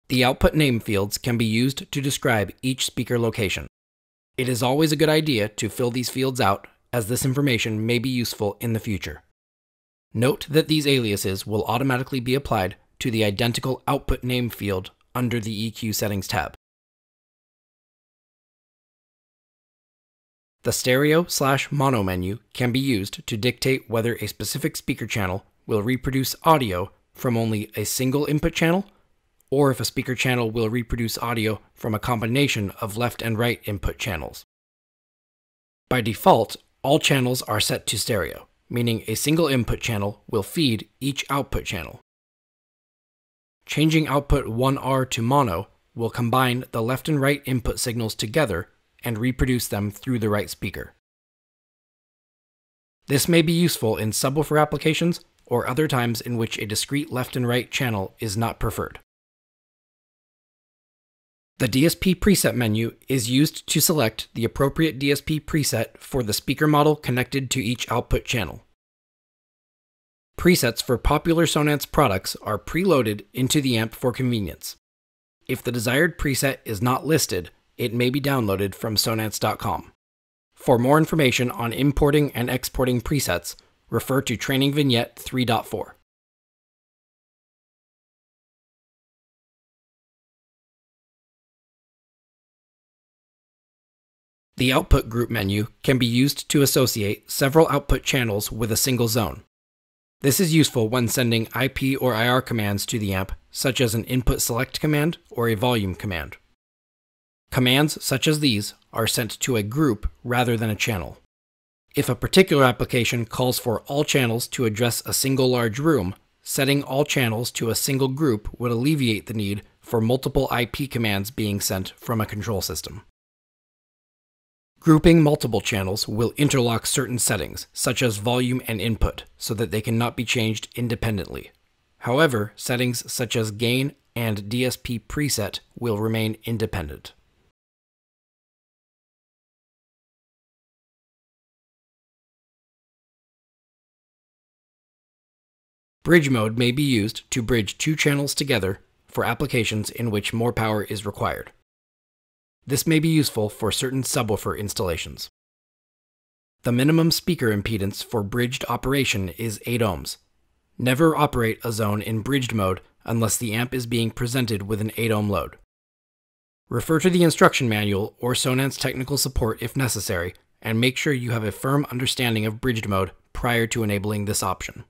The output name fields can be used to describe each speaker location. It is always a good idea to fill these fields out, as this information may be useful in the future. Note that these aliases will automatically be applied to the identical output name field under the EQ Settings tab. The stereo/mono menu can be used to dictate whether a specific speaker channel will reproduce audio from only a single input channel, or if a speaker channel will reproduce audio from a combination of left and right input channels. By default, all channels are set to stereo, meaning a single input channel will feed each output channel. Changing output 1R to mono will combine the left and right input signals together and reproduce them through the right speaker. This may be useful in subwoofer applications or other times in which a discrete left and right channel is not preferred. The DSP Preset menu is used to select the appropriate DSP preset for the speaker model connected to each output channel. Presets for popular Sonance products are preloaded into the amp for convenience. If the desired preset is not listed, it may be downloaded from sonance.com. For more information on importing and exporting presets, refer to Training Vignette 3.4. The Output Group menu can be used to associate several output channels with a single zone. This is useful when sending IP or IR commands to the amp, such as an input select command or a volume command. Commands such as these are sent to a group rather than a channel. If a particular application calls for all channels to address a single large room, setting all channels to a single group would alleviate the need for multiple IP commands being sent from a control system. Grouping multiple channels will interlock certain settings, such as volume and input, so that they cannot be changed independently. However, settings such as gain and DSP Preset will remain independent. Bridge mode may be used to bridge two channels together for applications in which more power is required. This may be useful for certain subwoofer installations. The minimum speaker impedance for bridged operation is 8 ohms. Never operate a zone in bridged mode unless the amp is being presented with an 8 ohm load. Refer to the instruction manual or Sonance technical support if necessary, and make sure you have a firm understanding of bridged mode prior to enabling this option.